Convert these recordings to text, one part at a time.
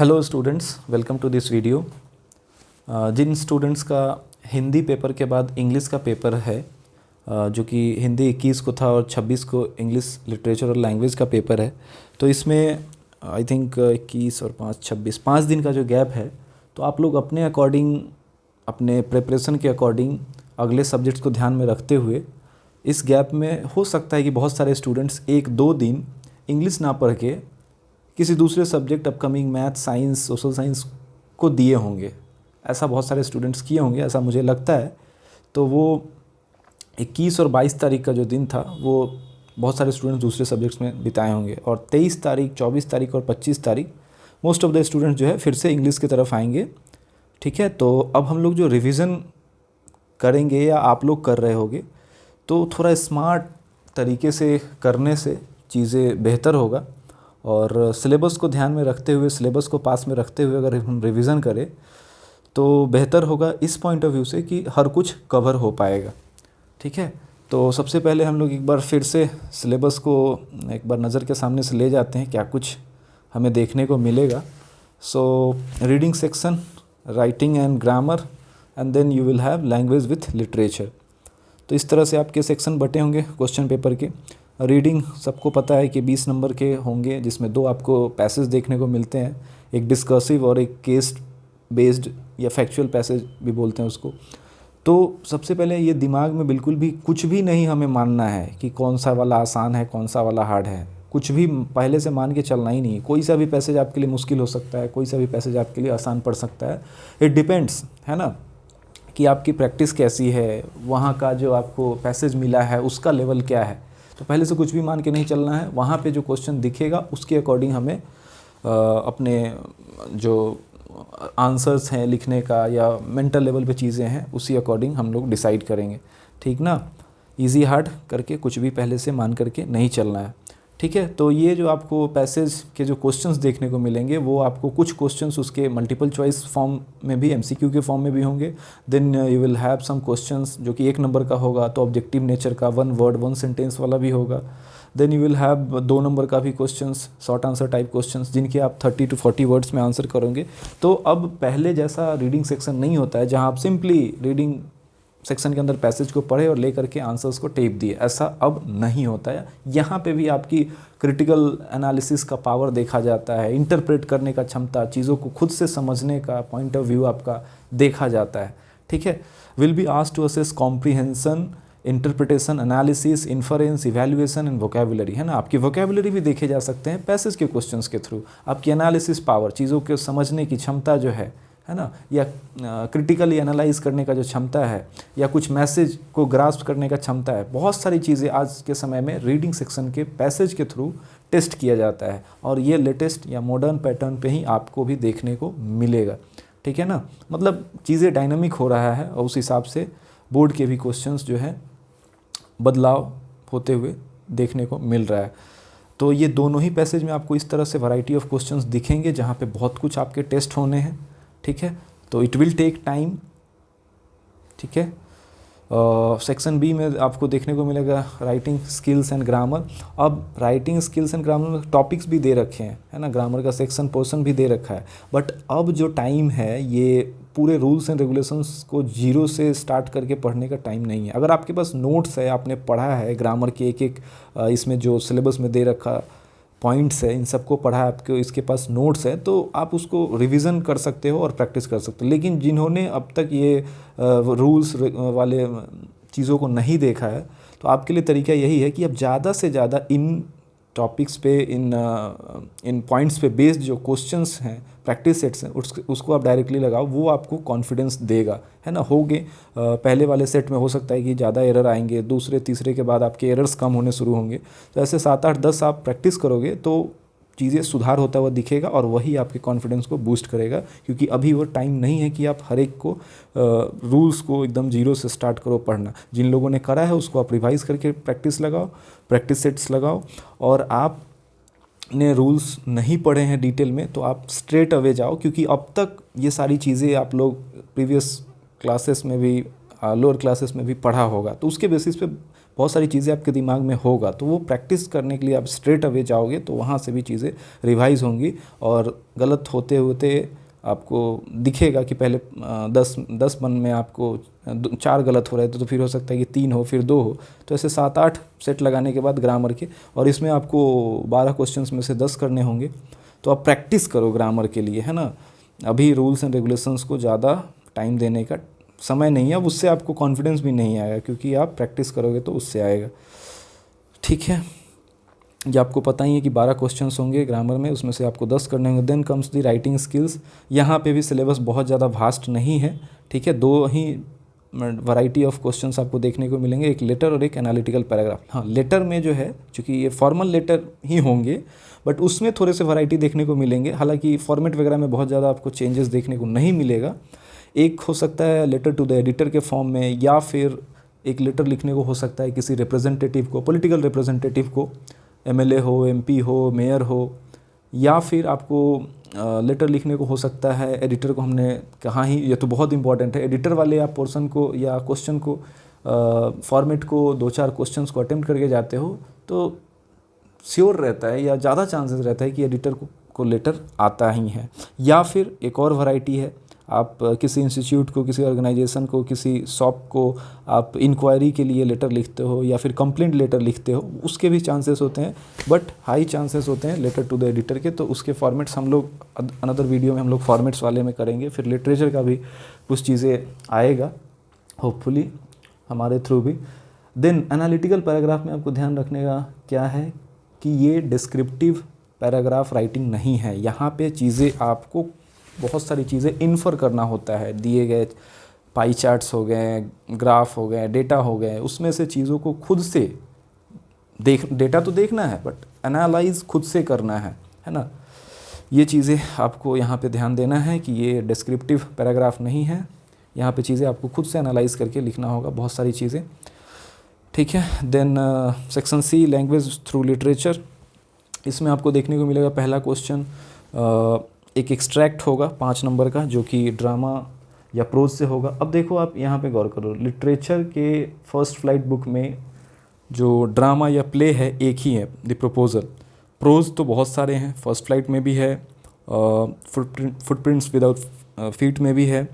Hello students, welcome to this video. जिन students का Hindi paper के बाद इंग्लिश का पेपर है, जो कि हिंदी 21 को था और 26 को इंग्लिश लिटरेचर और लैंग्वेज का पेपर है, तो इसमें आई थिंक 21 और 5 26 5 दिन का जो गैप है, तो आप लोग अपने अकॉर्डिंग, अपने प्रिपरेशन के अकॉर्डिंग अगले सब्जेक्ट्स को ध्यान में रखते हुए इस गैप में हो सकता है कि बहुत सारे स्टूडेंट्स 1-2 दिन इंग्लिश ना पढ़ के किसी दूसरे subject, upcoming math, science, social science को दिए होंगे। ऐसा बहुत सारे स्टूडेंट्स किए होंगे, ऐसा मुझे लगता है। तो वो 21 और 22 तारीख का जो दिन था, वो बहुत सारे स्टूडेंट्स दूसरे सब्जेक्ट्स में बिताए होंगे, और 23 तारीख, 24 तारीख और 25 तारीख मोस्ट ऑफ द स्टूडेंट्स जो है फिर से इंग्लिश की तरफ आएंगे। ठीक है, तो अब हम लोग जो रिविज़न करेंगे या आप लोग कर रहे होगे, तो थोड़ा स्मार्ट तरीके से करने से चीज़ें बेहतर होगा। और सिलेबस को ध्यान में रखते हुए, सिलेबस को पास में रखते हुए अगर हम रिवीजन करें तो बेहतर होगा इस पॉइंट ऑफ व्यू से कि हर कुछ कवर हो पाएगा। ठीक है, तो सबसे पहले हम लोग एक बार फिर से सिलेबस को एक बार नज़र के सामने से ले जाते हैं, क्या कुछ हमें देखने को मिलेगा। So reading section, writing and grammar, and then you will have language with literature. तो इस तरह से आपके सेक्शन बटे होंगे क्वेश्चन पेपर के। रीडिंग सबको पता है कि 20 नंबर के होंगे, जिसमें 2 आपको पैसेज देखने को मिलते हैं, एक डिस्कर्सिव और एक केस बेस्ड या फैक्चुअल पैसेज भी बोलते हैं उसको। तो सबसे पहले ये दिमाग में बिल्कुल भी कुछ भी नहीं हमें मानना है कि कौन सा वाला आसान है, कौन सा वाला हार्ड है। कुछ भी पहले से मान के चलना ही नहीं है। कोई सा भी पैसेज आपके लिए मुश्किल हो सकता है, कोई सा भी पैसेज आपके लिए आसान पड़ सकता है। इट डिपेंड्स, है ना, कि आपकी प्रैक्टिस कैसी है, वहाँ का जो आपको पैसेज मिला है उसका लेवल क्या है। तो पहले से कुछ भी मान के नहीं चलना है। वहाँ पे जो क्वेश्चन दिखेगा उसके अकॉर्डिंग हमें अपने जो आंसर्स हैं लिखने का या मेंटल लेवल पे चीज़ें हैं, उसी अकॉर्डिंग हम लोग डिसाइड करेंगे। ठीक ना, इजी हार्ड करके कुछ भी पहले से मान करके नहीं चलना है। ठीक है, तो ये जो आपको पैसेज के जो क्वेश्चंस देखने को मिलेंगे, वो आपको कुछ क्वेश्चंस उसके मल्टीपल चॉइस फॉर्म में भी, एमसीक्यू के फॉर्म में भी होंगे। Then you will have some questions जो कि 1 नंबर का होगा, तो ऑब्जेक्टिव नेचर का 1 वर्ड 1 सेंटेंस वाला भी होगा। Then you will have 2 number का भी questions, short answer type questions, जिनके आप 30 to 40 वर्ड्स में आंसर करोगे। तो अब पहले जैसा रीडिंग सेक्शन नहीं होता है जहाँ आप सिंपली रीडिंग सेक्शन के अंदर पैसेज को पढ़े और लेकर के आंसर्स को टेप दिए। ऐसा अब नहीं होता है। यहाँ पे भी आपकी क्रिटिकल एनालिसिस का पावर देखा जाता है, इंटरप्रेट करने का क्षमता, चीज़ों को खुद से समझने का पॉइंट ऑफ व्यू आपका देखा जाता है। ठीक है, will be asked to assess comprehension, interpretation, analysis, inference, evaluation and vocabulary, है ना। आपकी वोकैबुलरी भी देखे जा सकते हैं पैसेज के क्वेश्चंस के थ्रू। आपकी एनालिसिस पावर, चीज़ों के समझने की क्षमता जो है ना, या क्रिटिकली एनालाइज करने का जो क्षमता है, या कुछ मैसेज को ग्रास्प करने का क्षमता है, बहुत सारी चीज़ें आज के समय में रीडिंग सेक्शन के पैसेज के थ्रू टेस्ट किया जाता है। और ये लेटेस्ट या मॉडर्न पैटर्न पे ही आपको भी देखने को मिलेगा। ठीक है ना, मतलब चीज़ें डायनामिक हो रहा है, और उस हिसाब से बोर्ड के भी क्वेश्चंस जो है बदलाव होते हुए देखने को मिल रहा है। तो ये दोनों ही पैसेज में आपको इस तरह से वैरायटी ऑफ क्वेश्चंस दिखेंगे, जहाँ पे बहुत कुछ आपके टेस्ट होने हैं। ठीक है, तो इट विल टेक टाइम। ठीक है, सेक्शन बी में आपको देखने को मिलेगा राइटिंग स्किल्स एंड ग्रामर। अब राइटिंग स्किल्स एंड ग्रामर में टॉपिक्स भी दे रखे हैं, है ना, ग्रामर का सेक्शन पोर्शन भी दे रखा है। बट अब जो टाइम है, ये पूरे रूल्स एंड रेगुलेशंस को जीरो से स्टार्ट करके पढ़ने का टाइम नहीं है। अगर आपके पास नोट्स है, आपने पढ़ा है ग्रामर के एक एक इसमें जो सिलेबस में दे रखा पॉइंट्स है, इन सबको पढ़ा है, आपके इसके पास नोट्स है, तो आप उसको रिवीजन कर सकते हो और प्रैक्टिस कर सकते हो। लेकिन जिन्होंने अब तक ये रूल्स वाले चीज़ों को नहीं देखा है, तो आपके लिए तरीका यही है कि आप ज़्यादा से ज़्यादा इन टॉपिक्स पे, इन पॉइंट्स पे बेस्ड जो क्वेश्चंस हैं, प्रैक्टिस सेट्स हैं, उसको आप डायरेक्टली लगाओ। वो आपको कॉन्फिडेंस देगा, है ना। होगे पहले वाले सेट में हो सकता है कि ज़्यादा एरर आएंगे, दूसरे तीसरे के बाद आपके एरर्स कम होने शुरू होंगे। तो ऐसे 7 8 10 आप प्रैक्टिस करोगे तो चीज़ें सुधार होता हुआ दिखेगा, और वही आपके कॉन्फिडेंस को बूस्ट करेगा। क्योंकि अभी वो टाइम नहीं है कि आप हर एक को रूल्स को एकदम जीरो से स्टार्ट करो पढ़ना। जिन लोगों ने करा है उसको आप रिवाइज़ करके प्रैक्टिस लगाओ, प्रैक्टिस सेट्स लगाओ। और आप ने रूल्स नहीं पढ़े हैं डिटेल में, तो आप स्ट्रेट अवे जाओ, क्योंकि अब तक ये सारी चीज़ें आप लोग प्रीवियस क्लासेस में भी, लोअर क्लासेस में भी पढ़ा होगा। तो उसके बेसिस पे बहुत सारी चीज़ें आपके दिमाग में होगा, तो वो प्रैक्टिस करने के लिए आप स्ट्रेट अवे जाओगे तो वहाँ से भी चीज़ें रिवाइज़ होंगी और गलत होते होते आपको दिखेगा कि पहले 10 मन में आपको 4 गलत हो रहे थे, तो फिर हो सकता है कि 3 हो, फिर 2 हो, तो ऐसे 7-8 सेट लगाने के बाद ग्रामर के, और इसमें आपको 12 क्वेश्चंस में से 10 करने होंगे। तो आप प्रैक्टिस करो ग्रामर के लिए, है ना। अभी रूल्स एंड रेगुलेशंस को ज़्यादा टाइम देने का समय नहीं है, अब उससे आपको कॉन्फिडेंस भी नहीं आएगा, क्योंकि आप प्रैक्टिस करोगे तो उससे आएगा। ठीक है, ये आपको पता ही है कि 12 क्वेश्चंस होंगे ग्रामर में, उसमें से आपको 10 करने होंगे। Then comes the writing skills. यहाँ पे भी सिलेबस बहुत ज़्यादा वास्ट नहीं है, ठीक है। 2 ही वैरायटी ऑफ क्वेश्चंस आपको देखने को मिलेंगे, एक लेटर और एक एनालिटिकल पैराग्राफ। हाँ, लेटर में जो है, चूँकि ये फॉर्मल लेटर ही होंगे, बट उसमें थोड़े से वैरायटी देखने को मिलेंगे। हालांकि फॉर्मेट वगैरह में बहुत ज़्यादा आपको चेंजेस देखने को नहीं मिलेगा। एक हो सकता है लेटर टू द एडिटर के फॉर्म में, या फिर एक लेटर लिखने को हो सकता है किसी रिप्रेजेंटेटिव को, पॉलिटिकल रिप्रेजेंटेटिव को, एमएलए हो, एमपी हो, मेयर हो, या फिर आपको लेटर लिखने को हो सकता है एडिटर को। हमने कहा ही, ये तो बहुत इंपॉर्टेंट है, एडिटर वाले आप पोर्शन को या क्वेश्चन को, फॉर्मेट को 2-4 क्वेश्चंस को अटेम्प्ट करके जाते हो तो श्योर रहता है या ज़्यादा चांसेस रहता है कि एडिटर को लेटर आता ही है। या फिर एक और वैरायटी है, आप किसी इंस्टीट्यूट को, किसी ऑर्गेनाइजेशन को, किसी शॉप को आप इंक्वायरी के लिए लेटर लिखते हो या फिर कंप्लेंट लेटर लिखते हो, उसके भी चांसेस होते हैं, बट हाई चांसेस होते हैं लेटर टू द एडिटर के। तो उसके फॉर्मेट्स हम लोग अनदर वीडियो में हम लोग फॉर्मेट्स वाले में करेंगे। फिर लिटरेचर का भी कुछ चीज़ें आएगा होपफुली हमारे थ्रू भी। देन एनालिटिकल पैराग्राफ में आपको ध्यान रखने का क्या है कि ये डिस्क्रिप्टिव पैराग्राफ राइटिंग नहीं है। यहाँ पे चीज़ें आपको बहुत सारी चीज़ें इन्फर करना होता है, दिए गए पाई चार्ट्स हो गए, ग्राफ हो गए, डेटा हो गए, उसमें से चीज़ों को खुद से डेटा तो देखना है बट एनालाइज खुद से करना है ना। ये चीज़ें आपको यहाँ पे ध्यान देना है कि ये डिस्क्रिप्टिव पैराग्राफ नहीं है, यहाँ पे चीज़ें आपको खुद से एनालाइज करके लिखना होगा, बहुत सारी चीज़ें। ठीक है, then section C, language through literature. इसमें आपको देखने को मिलेगा पहला क्वेश्चन एक एक्सट्रैक्ट होगा 5 नंबर का, जो कि ड्रामा या प्रोज से होगा। अब देखो आप यहाँ पे गौर करो, लिटरेचर के फर्स्ट फ्लाइट बुक में जो ड्रामा या प्ले है एक ही है, द प्रपोजल। प्रोज तो बहुत सारे हैं, फर्स्ट फ्लाइट में भी है, फुटप्रिंट्स विदाउट फीट में भी है,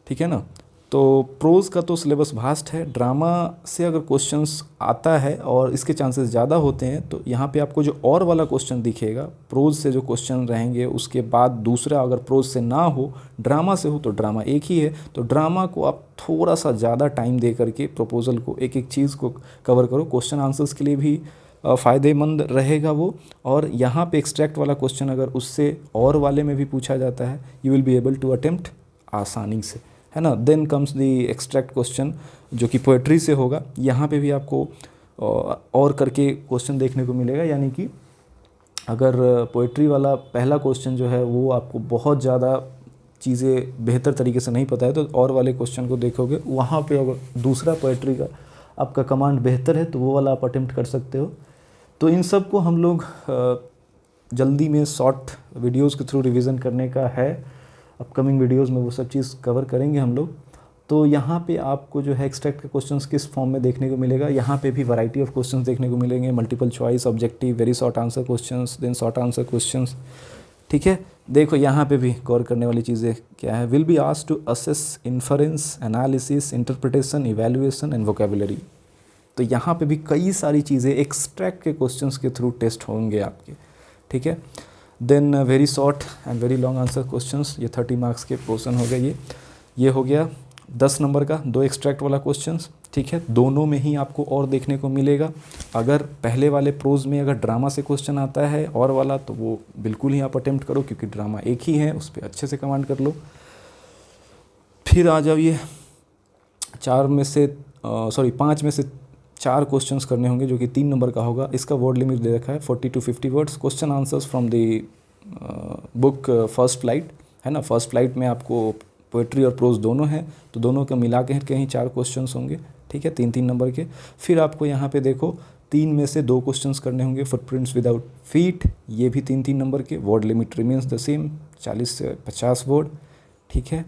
ठीक है ना। तो प्रोज का तो सिलेबस वास्ट है, ड्रामा से अगर क्वेश्चंस आता है और इसके चांसेस ज़्यादा होते हैं, तो यहाँ पे आपको जो और वाला क्वेश्चन दिखेगा, प्रोज से जो क्वेश्चन रहेंगे उसके बाद दूसरा, अगर प्रोज से ना हो, ड्रामा से हो, तो ड्रामा एक ही है। तो ड्रामा को आप थोड़ा सा ज़्यादा टाइम दे करके प्रपोजल को, एक एक चीज़ को कवर करो। क्वेश्चन आंसर्स के लिए भी फ़ायदेमंद रहेगा वो। और यहाँ पे एक्सट्रैक्ट वाला क्वेश्चन अगर उससे और वाले में भी पूछा जाता है, you will be able to attempt आसानी से, है ना। Then comes the extract question, जो कि पोएट्री से होगा। यहाँ पे भी आपको और करके क्वेश्चन देखने को मिलेगा, यानी कि अगर पोएट्री वाला पहला क्वेश्चन जो है वो आपको बहुत ज़्यादा चीज़ें बेहतर तरीके से नहीं पता है, तो और वाले क्वेश्चन को देखोगे, वहाँ पे अगर दूसरा पोएट्री का आपका कमांड बेहतर है तो वो वाला आप अटेम्प्ट कर सकते हो। तो इन सब को हम लोग जल्दी में शॉर्ट वीडियोज़ के थ्रू रिविज़न करने का है। अपकमिंग वीडियोस में वो सब चीज़ कवर करेंगे हम लोग। तो यहाँ पे आपको जो है एक्सट्रैक्ट के क्वेश्चंस किस फॉर्म में देखने को मिलेगा, यहाँ पे भी वैरायटी ऑफ क्वेश्चंस देखने को मिलेंगे, multiple choice, objective, very short answer questions, then short answer questions. ठीक है, देखो यहाँ पे भी गौर करने वाली चीज़ें क्या है, will be asked to assess inference, analysis, interpretation, evaluation and vocabulary. तो यहाँ पे भी कई सारी चीज़ें एक्सट्रैक्ट के क्वेश्चंस के थ्रू टेस्ट होंगे आपके। ठीक है, then very short and very long answer questions, ये 30 मार्क्स के पोर्शन हो गए। ये हो गया 10 नंबर का 2 एक्सट्रैक्ट वाला क्वेश्चंस। ठीक है, दोनों में ही आपको और देखने को मिलेगा। अगर पहले वाले प्रोज में अगर ड्रामा से क्वेश्चन आता है और वाला, तो वो बिल्कुल ही आप अटेम्प्ट करो, क्योंकि ड्रामा एक ही है, उस पर अच्छे से कमांड कर लो। फिर आ जाओ, ये 5 में से 4 क्वेश्चंस करने होंगे, जो कि 3 नंबर का होगा। इसका वर्ड लिमिट दे रखा है 40 to 50 words. Question answers from the book first flight, है ना। फर्स्ट फ्लाइट में आपको पोएट्री और प्रोज दोनों हैं, तो दोनों का मिला के कहीं 4 क्वेश्चंस होंगे। ठीक है, 3-3 नंबर के। फिर आपको यहाँ पे देखो 3 में से 2 क्वेश्चंस करने होंगे, फुटप्रिंट्स विदाउट फीट, ये भी 3-3 नंबर के। Word limit remains the same, 40 से 50 वर्ड। ठीक है,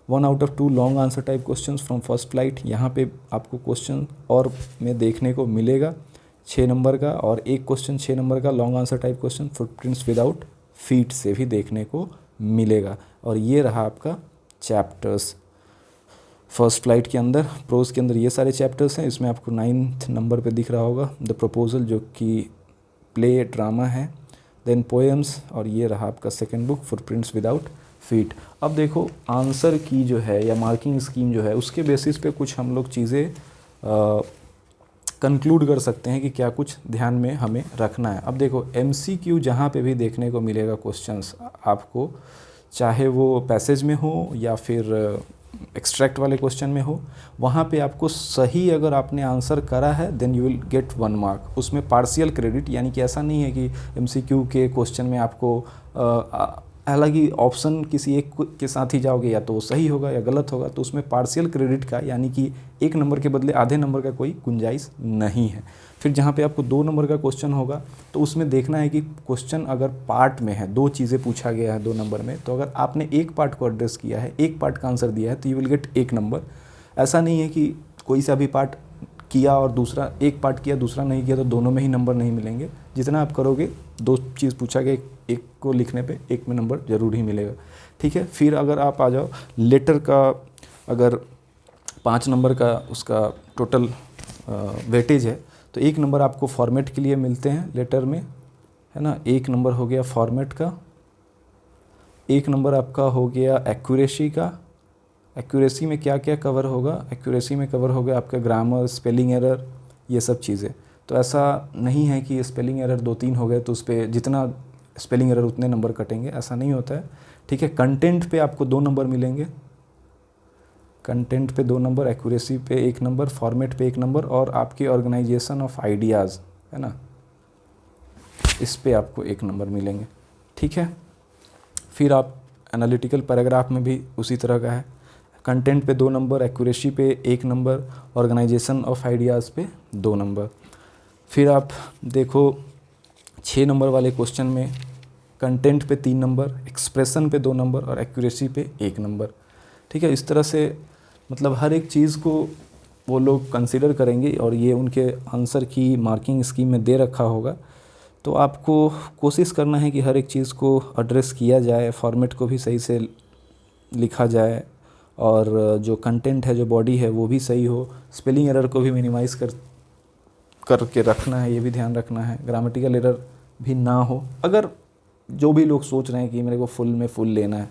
1 out of 2 long answer type questions from first flight, यहाँ पे आपको क्वेश्चन और में देखने को मिलेगा 6 नंबर का, और एक क्वेश्चन 6 नंबर का long answer type question footprints without feet से भी देखने को मिलेगा। और ये रहा आपका चैप्टर्स फर्स्ट फ्लाइट के अंदर। प्रोज के अंदर ये सारे चैप्टर्स हैं। इसमें आपको 9th नंबर पे दिख रहा होगा द प्रपोजल, जो कि प्ले ड्रामा है, देन पोएम्स, और ये रहा आपका second book footprints without feet. अब देखो आंसर की जो है या मार्किंग स्कीम जो है उसके बेसिस पे कुछ हम लोग चीज़ें कंक्लूड कर सकते हैं कि क्या कुछ ध्यान में हमें रखना है। अब देखो MCQ जहाँ पे भी देखने को मिलेगा क्वेश्चंस आपको, चाहे वो पैसेज में हो या फिर एक्सट्रैक्ट वाले क्वेश्चन में हो, वहाँ पे आपको सही अगर आपने आंसर करा है then you will get 1 mark. उसमें पार्शियल क्रेडिट, यानी कि ऐसा नहीं है कि MCQ के क्वेश्चन में आपको अलग ही ऑप्शन किसी एक के साथ ही जाओगे, या तो वो सही होगा या गलत होगा, तो उसमें पार्शियल क्रेडिट का यानी कि 1 नंबर के बदले आधे नंबर का कोई गुंजाइश नहीं है। फिर जहाँ पे आपको 2 नंबर का क्वेश्चन होगा तो उसमें देखना है कि क्वेश्चन अगर पार्ट में है, 2 चीज़ें पूछा गया है 2 नंबर में, तो अगर आपने एक पार्ट को एड्रेस किया है, एक पार्ट का आंसर दिया है, तो यू विल गेट 1 नंबर। ऐसा नहीं है कि कोई सा भी पार्ट किया और दूसरा, एक पार्ट किया दूसरा नहीं किया तो दोनों में ही नंबर नहीं मिलेंगे। जितना आप करोगे, 2 चीज़ पूछा गया, एक को लिखने पे 1 में नंबर ज़रूर ही मिलेगा। ठीक है। फिर अगर आप आ जाओ लेटर का, अगर 5 नंबर का उसका टोटल वेटेज है तो 1 नंबर आपको फॉर्मेट के लिए मिलते हैं लेटर में, है ना। 1 नंबर हो गया फॉर्मेट का, 1 नंबर आपका हो गया एक्यूरेसी का। एक्यूरेसी में क्या क्या कवर होगा? एक्यूरेसी में कवर होगा आपका ग्रामर, स्पेलिंग एरर, ये सब चीज़ें। तो ऐसा नहीं है कि स्पेलिंग एरर 2-3 हो गए तो उस पर जितना स्पेलिंग एरर उतने नंबर कटेंगे, ऐसा नहीं होता है। ठीक है। कंटेंट पे आपको 2 नंबर मिलेंगे, कंटेंट पे 2 नंबर, एक्यूरेसी पे 1 नंबर, फॉर्मेट पे 1 नंबर, और आपके ऑर्गेनाइजेशन ऑफ आइडियाज़, है ना, इस पे आपको 1 नंबर मिलेंगे। ठीक है। फिर आप एनालिटिकल पैराग्राफ में भी उसी तरह का है, कंटेंट पे 2 नंबर, एक्यूरेसी पे 1 नंबर, ऑर्गेनाइजेशन ऑफ आइडियाज़ पे 2 नंबर। फिर आप देखो 6 नंबर वाले क्वेश्चन में कंटेंट पे 3 नंबर, एक्सप्रेशन पे 2 नंबर और एक्यूरेसी पे 1 नंबर। ठीक है। इस तरह से मतलब हर एक चीज़ को वो लोग कंसिडर करेंगे और ये उनके आंसर की मार्किंग स्कीम में दे रखा होगा। तो आपको कोशिश करना है कि हर एक चीज़ को एड्रेस किया जाए, फॉर्मेट को भी सही से लिखा जाए, और जो कंटेंट है, जो बॉडी है, वो भी सही हो। स्पेलिंग एरर को भी मिनिमाइज़ करके रखना है, ये भी ध्यान रखना है। ग्रामेटिकल एरर भी ना हो। अगर जो भी लोग सोच रहे हैं कि मेरे को फुल में फुल लेना है,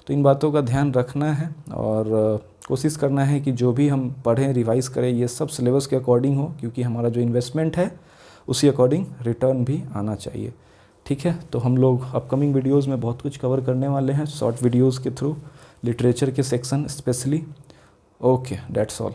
तो इन बातों का ध्यान रखना है और कोशिश करना है कि जो भी हम पढ़ें, रिवाइज़ करें, ये सब सिलेबस के अकॉर्डिंग हो, क्योंकि हमारा जो इन्वेस्टमेंट है उसी अकॉर्डिंग रिटर्न भी आना चाहिए। ठीक है। तो हम लोग अपकमिंग वीडियोज़ में बहुत कुछ कवर करने वाले हैं, शॉर्ट वीडियोज़ के थ्रू, लिटरेचर के section specially. Okay, that's all.